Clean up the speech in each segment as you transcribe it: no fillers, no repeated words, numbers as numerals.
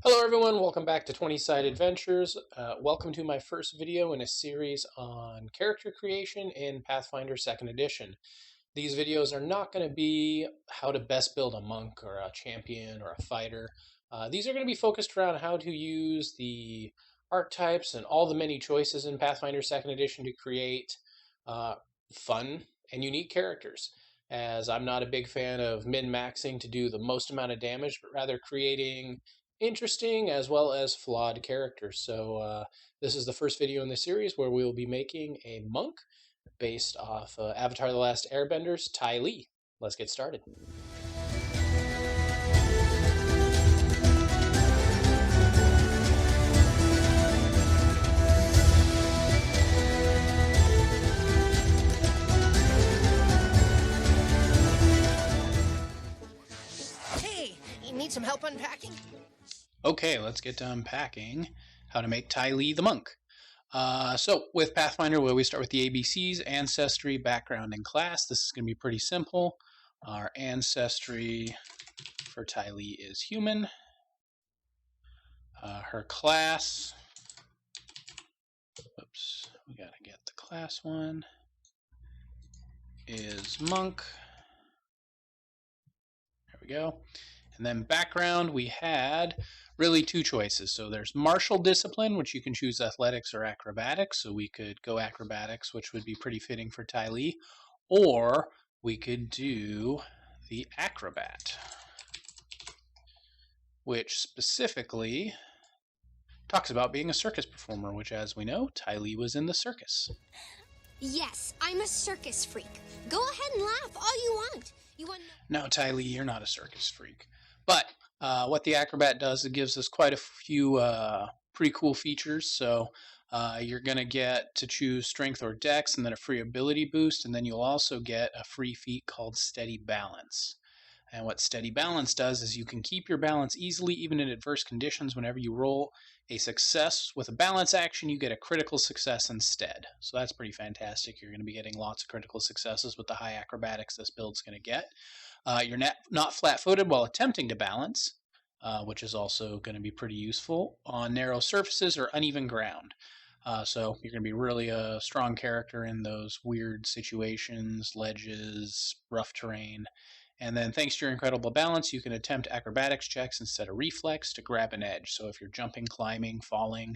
Hello everyone, welcome back to 20-Side Adventures. Welcome to my first video in a series on character creation in Pathfinder 2nd Edition. These videos are not going to be how to best build a monk or a champion or a fighter. These are going to be focused around how to use the archetypes and all the many choices in Pathfinder 2nd Edition to create fun and unique characters. As I'm not a big fan of min-maxing to do the most amount of damage, but rather creating interesting as well as flawed characters. So this is the first video in the series where we will be making a monk based off Avatar: The Last Airbender's Ty Lee. Let's get started. Hey, you need some help unpacking? Okay, let's get to unpacking how to make Ty Lee the monk. So with Pathfinder, we always start with the ABCs: ancestry, background, and class. This is going to be pretty simple. Our ancestry for Ty Lee is human. Her class, oops, we got to get the class one, is monk. There we go. And then background, we had really two choices. So there's martial discipline, which you can choose athletics or acrobatics. So we could go acrobatics, which would be pretty fitting for Ty Lee. Or we could do the acrobat, which specifically talks about being a circus performer, which, as we know, Ty Lee was in the circus. Yes, I'm a circus freak. Go ahead and laugh all you want. You want to know? No, Ty Lee, you're not a circus freak. But what the acrobat does, it gives us quite a few pretty cool features. So you're going to get to choose strength or dex, and then a free ability boost, and then you'll also get a free feat called steady balance. And what steady balance does is you can keep your balance easily even in adverse conditions. Whenever you roll a success with a balance action, you get a critical success instead. So that's pretty fantastic. You're going to be getting lots of critical successes with the high acrobatics this build's going to get. You're not flat-footed while attempting to balance, which is also going to be pretty useful on narrow surfaces or uneven ground. So you're going to be really a strong character in those weird situations, ledges, rough terrain. And then thanks to your incredible balance, you can attempt acrobatics checks instead of reflex to grab an edge. So if you're jumping, climbing, falling,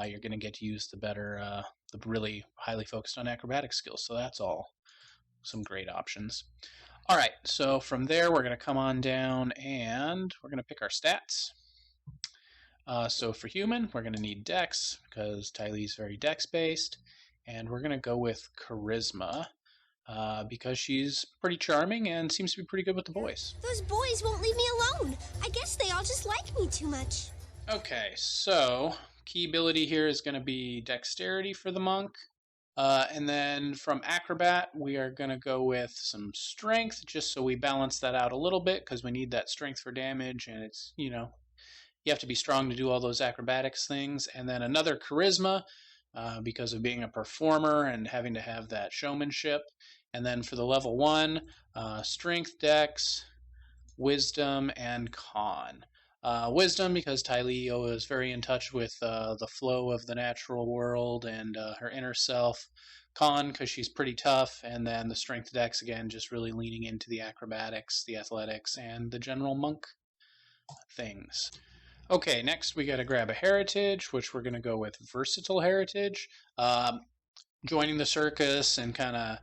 you're going to get to use the really highly focused on acrobatic skills. So that's all some great options. All right, so from there, we're going to come on down and we're going to pick our stats. So for human, we're going to need dex because Ty Lee's very dex-based. And we're going to go with charisma because she's pretty charming and seems to be pretty good with the boys. Those boys won't leave me alone. I guess they all just like me too much. Okay, so key ability here is going to be dexterity for the monk. And then from acrobat, we are going to go with some strength, just so we balance that out a little bit, because we need that strength for damage, and it's, you have to be strong to do all those acrobatics things. And then another charisma, because of being a performer and having to have that showmanship. And then for the level 1, strength, dex, wisdom, and con. Wisdom, because Ty Lee is very in touch with the flow of the natural world and her inner self. Con, because she's pretty tough. And then the strength, dex, again, just really leaning into the acrobatics, the athletics, and the general monk things. Okay, next we got to grab a heritage, which we're going to go with versatile heritage. Joining the circus and kind of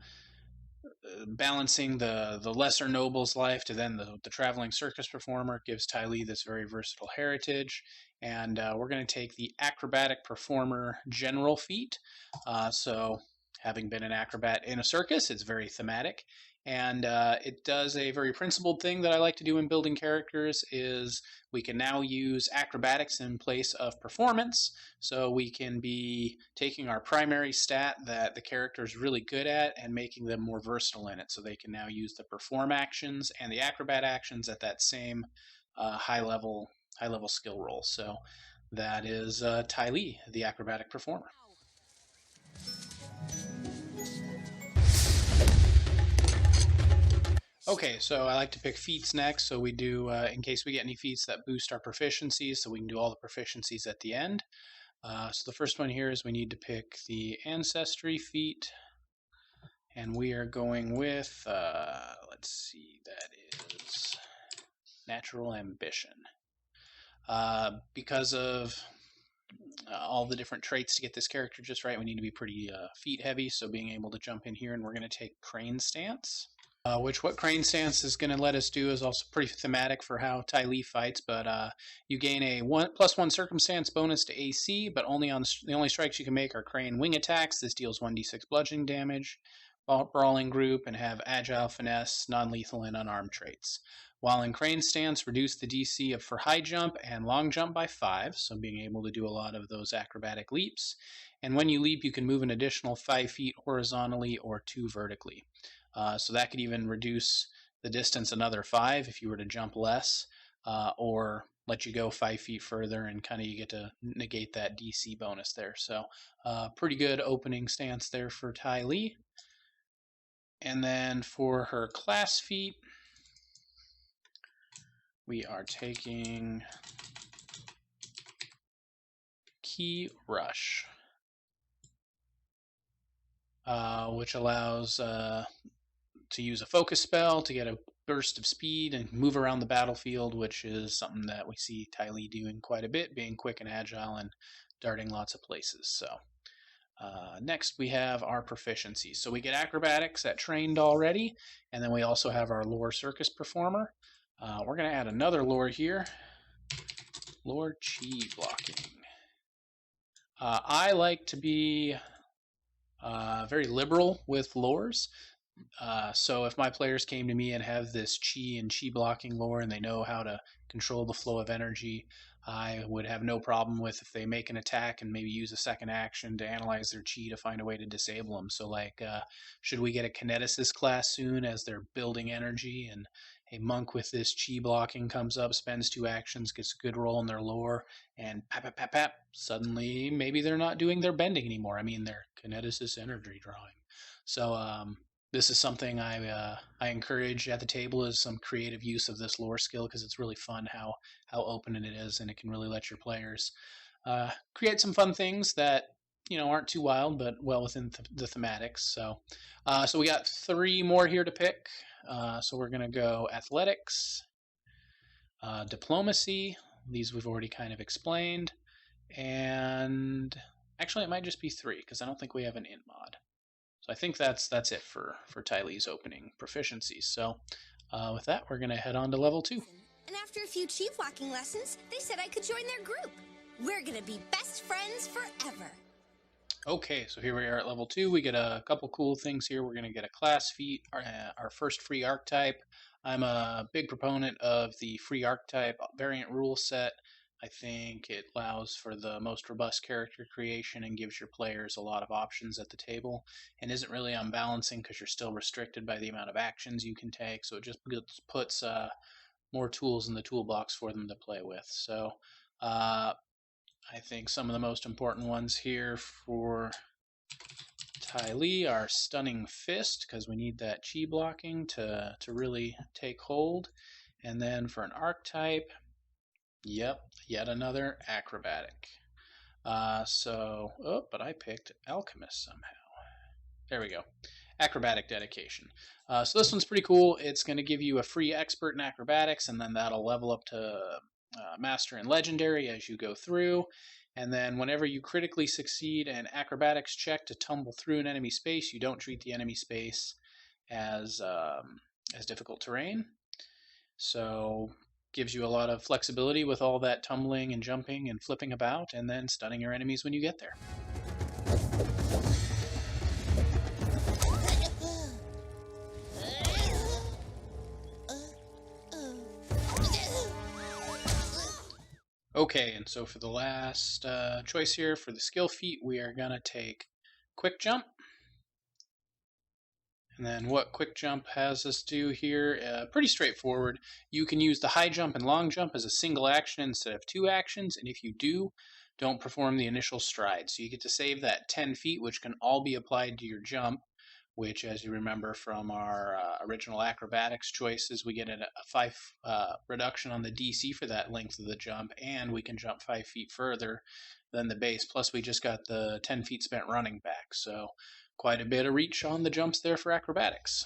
balancing the lesser noble's life to then the traveling circus performer gives Ty Lee this very versatile heritage. And we're going to take the acrobatic performer general feat. So having been an acrobat in a circus, it's very thematic. And it does a very principled thing that I like to do in building characters is we can now use acrobatics in place of performance. So we can be taking our primary stat that the character is really good at and making them more versatile in it. So they can now use the perform actions and the acrobat actions at that same high level skill roll. So that is Ty Lee, the acrobatic performer. Okay, so I like to pick feats next. So we do, in case we get any feats that boost our proficiencies, so we can do all the proficiencies at the end. So the first one here is we need to pick the ancestry feat. And we are going with, let's see, that is natural ambition. Because of all the different traits to get this character just right, we need to be pretty feet heavy. So being able to jump in here, and we're going to take crane stance. What crane stance is going to let us do is also pretty thematic for how Ty Lee fights, but you gain a +1 circumstance bonus to AC, but only on the only strikes you can make are crane wing attacks. This deals 1d6 bludgeoning damage, brawling group, and have agile, finesse, non-lethal, and unarmed traits. While in crane stance, reduce the DC for high jump and long jump by 5, so being able to do a lot of those acrobatic leaps. And when you leap, you can move an additional 5 feet horizontally or 2 vertically. So that could even reduce the distance another 5 if you were to jump less, or let you go 5 feet further, and kind of you get to negate that DC bonus there. So pretty good opening stance there for Ty Lee. And then for her class feat, we are taking Key Rush, which allows to use a focus spell to get a burst of speed and move around the battlefield, which is something that we see Ty Lee doing quite a bit, being quick and agile and darting lots of places. So next we have our proficiencies. So we get acrobatics at trained already, and then we also have our lore circus performer. We're going to add another lore here, lore chi blocking. I like to be very liberal with lores. So if my players came to me and have this chi and chi blocking lore, and they know how to control the flow of energy, I would have no problem with if they make an attack and maybe use a second action to analyze their chi to find a way to disable them. So like, should we get a kineticist class soon as they're building energy, and a monk with this chi blocking comes up, spends 2 actions, gets a good roll in their lore, and pap, suddenly maybe they're not doing their bending anymore. I mean, they're kineticist energy drawing. So this is something I encourage at the table, is some creative use of this lore skill, because it's really fun how open it is, and it can really let your players create some fun things that aren't too wild, but well within the thematics. So we got 3 more here to pick. So we're gonna go athletics, diplomacy. These we've already kind of explained, and actually it might just be 3 because I don't think we have an int mod. So I think that's it for Ty Lee's opening proficiencies. So with that, we're going to head on to level 2. And after a few chief walking lessons, they said I could join their group. We're going to be best friends forever. Okay, so here we are at level 2. We get a couple cool things here. We're going to get a class feat, our first free archetype. I'm a big proponent of the free archetype variant rule set. I think it allows for the most robust character creation and gives your players a lot of options at the table, and isn't really unbalancing because you're still restricted by the amount of actions you can take. So it just puts more tools in the toolbox for them to play with. So I think some of the most important ones here for Ty Lee are Stunning Fist, because we need that chi blocking to really take hold. And then for an archetype, yep, yet another acrobatic. But I picked Alchemist somehow. There we go. Acrobatic dedication. So this one's pretty cool. It's going to give you a free expert in acrobatics, and then that'll level up to master and legendary as you go through. And then whenever you critically succeed an acrobatics check to tumble through an enemy space, you don't treat the enemy space as difficult terrain. So gives you a lot of flexibility with all that tumbling and jumping and flipping about, and then stunning your enemies when you get there. Okay, and so for the last choice here, for the skill feat, we are going to take Quick Jump. And then what Quick Jump has us do here, pretty straightforward. You can use the high jump and long jump as a single action instead of 2 actions, and if you do, don't perform the initial stride. So you get to save that 10 feet, which can all be applied to your jump, which, as you remember from our original acrobatics choices, we get a 5 reduction on the DC for that length of the jump, and we can jump 5 feet further than the base. Plus, we just got the 10 feet spent running back, so quite a bit of reach on the jumps there for acrobatics.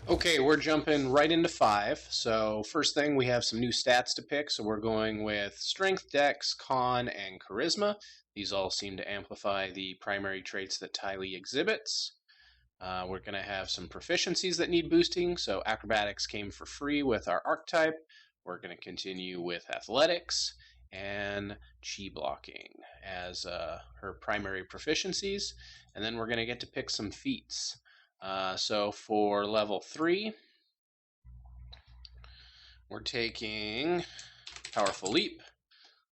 Okay, we're jumping right into 5. So first thing, we have some new stats to pick. So we're going with Strength, Dex, Con, and Charisma. These all seem to amplify the primary traits that Tylee exhibits. We're going to have some proficiencies that need boosting. So Acrobatics came for free with our archetype. We're going to continue with Athletics and Chi blocking as her primary proficiencies. And then we're going to get to pick some feats. So for level 3, we're taking Powerful Leap.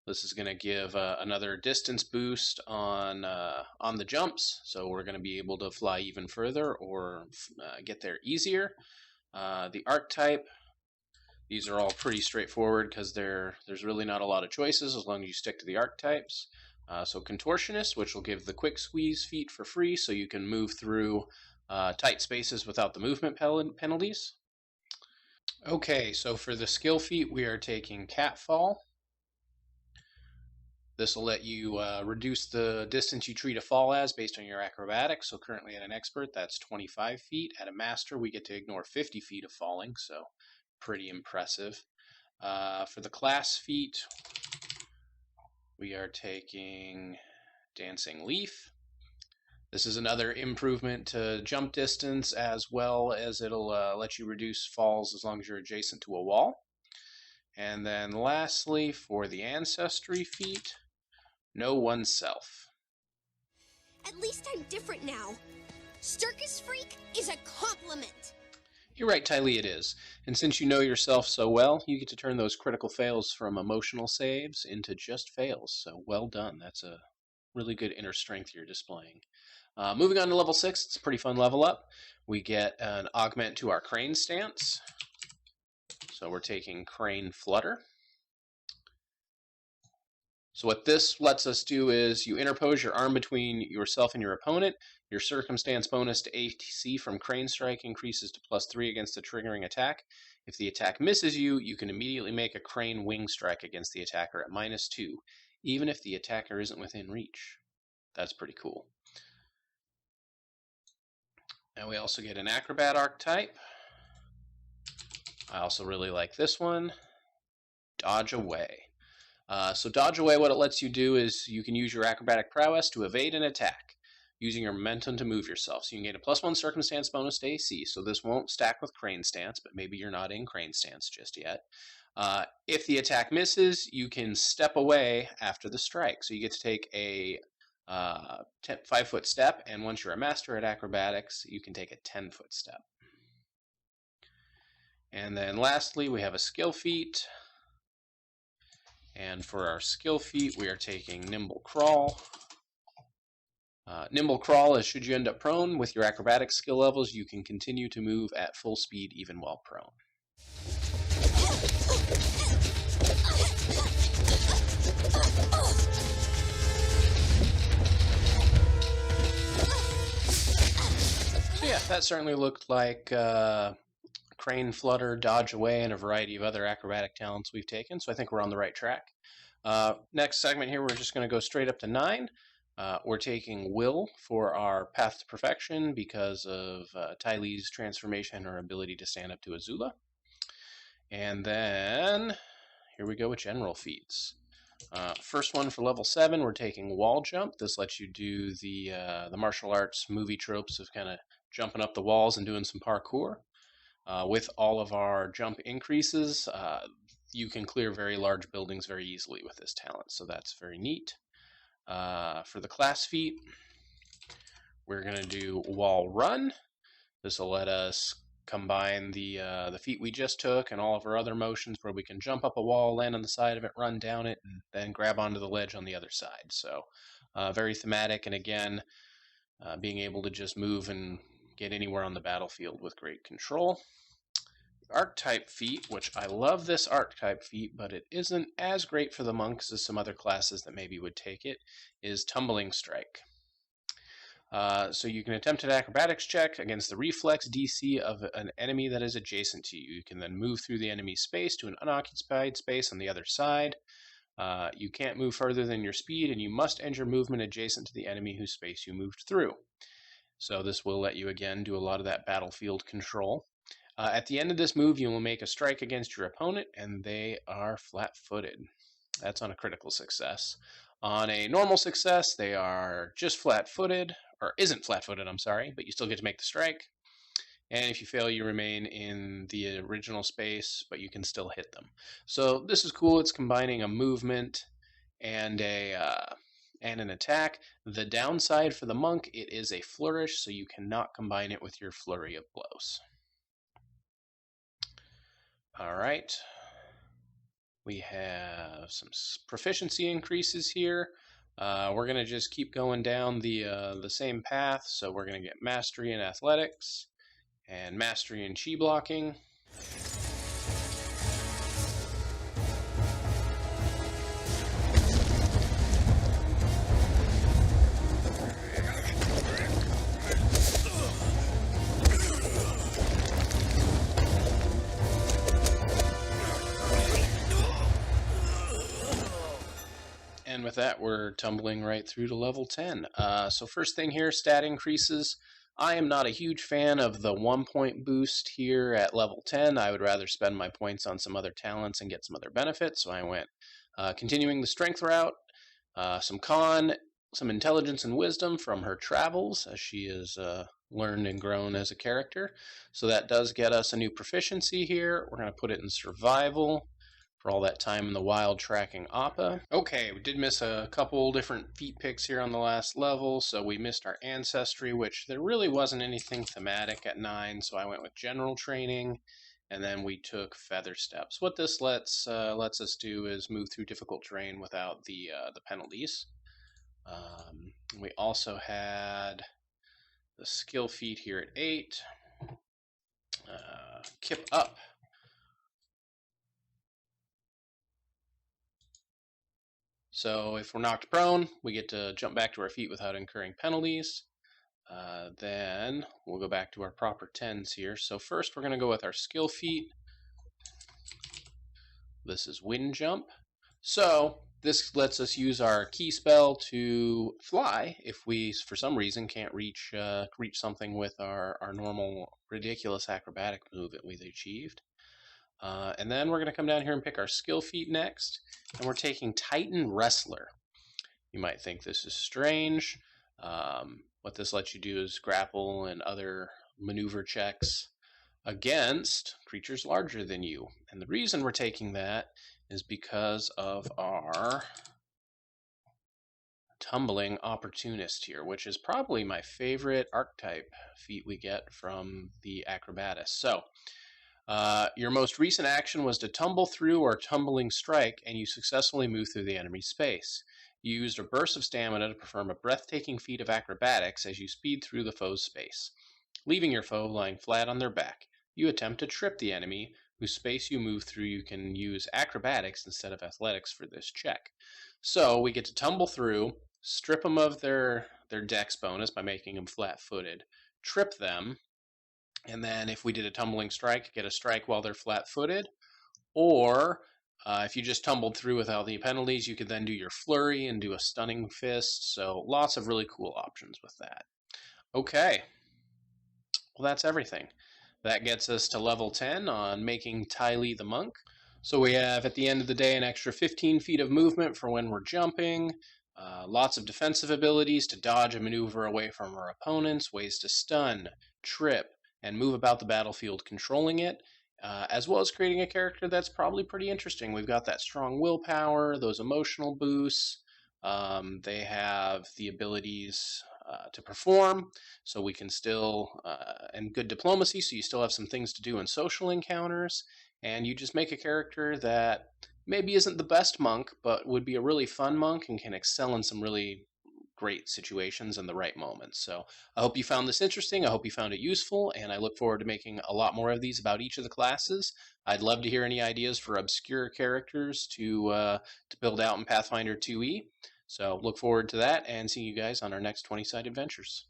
This is going to give another distance boost on the jumps, so we're going to be able to fly even further or get there easier. The archetype, these are all pretty straightforward because there's really not a lot of choices as long as you stick to the archetypes. So Contortionist, which will give the Quick Squeeze feat for free, so you can move through tight spaces without the movement penalties. Okay, so for the skill feat, we are taking Catfall. This will let you reduce the distance you treat a fall as based on your acrobatics. So currently at an expert, that's 25 feet. At a master, we get to ignore 50 feet of falling, so pretty impressive. For the class feat, we are taking Dancing Leaf. This is another improvement to jump distance, as well as it'll let you reduce falls as long as you're adjacent to a wall. And then lastly, for the Ancestry feat, Know Oneself. At least I'm different now. Circus freak is a compliment. You're right, Tylee, it is. And since you know yourself so well, you get to turn those critical fails from emotional saves into just fails. So well done. That's a really good inner strength you're displaying. Moving on to level 6, it's a pretty fun level up. We get an augment to our Crane stance. So we're taking Crane Flutter. So what this lets us do is you interpose your arm between yourself and your opponent. Your circumstance bonus to AC from Crane Strike increases to +3 against the triggering attack. If the attack misses you, you can immediately make a Crane Wing Strike against the attacker at -2, even if the attacker isn't within reach. That's pretty cool. And we also get an Acrobat archetype. I also really like this one, Dodge Away. So Dodge Away, what it lets you do is you can use your acrobatic prowess to evade an attack, using your momentum to move yourself. So you can gain a +1 circumstance bonus to AC. So this won't stack with Crane Stance, but maybe you're not in Crane Stance just yet. If the attack misses, you can step away after the strike. So you get to take a 5-foot step, and once you're a master at acrobatics, you can take a 10-foot step. And then lastly, we have a skill feat. And for our skill feat, we are taking Nimble Crawl. Nimble Crawl is should you end up prone, with your acrobatic skill levels, you can continue to move at full speed even while prone. So yeah, that certainly looked like Crane Flutter, Dodge Away, and a variety of other acrobatic talents we've taken, so I think we're on the right track. Next segment here, we're just going to go straight up to 9. We're taking Will for our Path to Perfection because of Tylee's transformation and her ability to stand up to Azula. And then here we go with general feats. First one for level 7, we're taking Wall Jump. This lets you do the martial arts movie tropes of kind of jumping up the walls and doing some parkour. With all of our jump increases, you can clear very large buildings very easily with this talent, so that's very neat. For the class feat, we're going to do Wall Run. This will let us combine the feat we just took and all of our other motions where we can jump up a wall, land on the side of it, run down it, and then grab onto the ledge on the other side. So very thematic, and again, being able to just move and get anywhere on the battlefield with great control. archetype feat, which I love this archetype feat, but it isn't as great for the monks as some other classes that maybe would take it, is Tumbling Strike. So you can attempt an acrobatics check against the reflex DC of an enemy that is adjacent to you. You can then move through the enemy's space to an unoccupied space on the other side. You can't move further than your speed, and you must end your movement adjacent to the enemy whose space you moved through. So this will let you, again, do a lot of that battlefield control. At the end of this move, you will make a strike against your opponent, and they are flat-footed. That's on a critical success. On a normal success, they are just flat-footed, or isn't flat-footed, I'm sorry, but you still get to make the strike. And if you fail, you remain in the original space, but you can still hit them. So this is cool. It's combining a movement and an attack. The downside for the monk, it is a flourish, so you cannot combine it with your flurry of blows. All right. We have some proficiency increases here. We're going to just keep going down the same path. So we're going to get mastery in athletics and mastery in chi blocking. And with that, we're tumbling right through to level 10. So first thing here, stat increases. I am not a huge fan of the 1-point boost here at level 10. I would rather spend my points on some other talents and get some other benefits. So I went continuing the strength route, some con, some intelligence and wisdom from her travels as she is learned and grown as a character. So that does get us a new proficiency here. We're going to put it in survival for all that time in the wild tracking Appa. Okay, we did miss a couple different feat picks here on the last level, so we missed our ancestry, which there really wasn't anything thematic at 9, so I went with general training, and then we took feather steps. What this lets us do is move through difficult terrain without the penalties. We also had the skill feat here at 8. Kip up. So if we're knocked prone, we get to jump back to our feet without incurring penalties. Then we'll go back to our proper 10s here. So first we're going to go with our skill feat. This is wind jump. So this lets us use our key spell to fly if we, for some reason, can't reach something with our normal ridiculous acrobatic move that we've achieved. And then we're going to come down here and pick our skill feat next. And we're taking Titan Wrestler. You might think this is strange. What this lets you do is grapple and other maneuver checks against creatures larger than you. And the reason we're taking that is because of our Tumbling Opportunist here, which is probably my favorite archetype feat we get from the Acrobatus. So, your most recent action was to tumble through or tumbling strike, and you successfully moved through the enemy's space. You used a burst of stamina to perform a breathtaking feat of acrobatics as you speed through the foe's space. Leaving your foe lying flat on their back, you attempt to trip the enemy, whose space you move through. You can use acrobatics instead of athletics for this check. So we get to tumble through, strip them of their dex bonus by making them flat-footed, trip them, and then if we did a tumbling strike, get a strike while they're flat-footed. Or if you just tumbled through without the penalties, you could then do your flurry and do a stunning fist. So lots of really cool options with that. Okay. Well, that's everything. That gets us to level 10 on making Tylee the Monk. So we have, at the end of the day, an extra 15 feet of movement for when we're jumping. Lots of defensive abilities to dodge and maneuver away from our opponents, ways to stun, trip, and move about the battlefield controlling it, as well as creating a character that's probably pretty interesting. We've got that strong willpower, those emotional boosts. They have the abilities to perform, so we can still, and good diplomacy, so you still have some things to do in social encounters, and you just make a character that maybe isn't the best monk, but would be a really fun monk and can excel in some really great situations and the right moments. So I hope you found this interesting. I hope you found it useful, and I look forward to making a lot more of these about each of the classes. I'd love to hear any ideas for obscure characters to build out in Pathfinder 2e. So look forward to that and seeing you guys on our next 20 side adventures.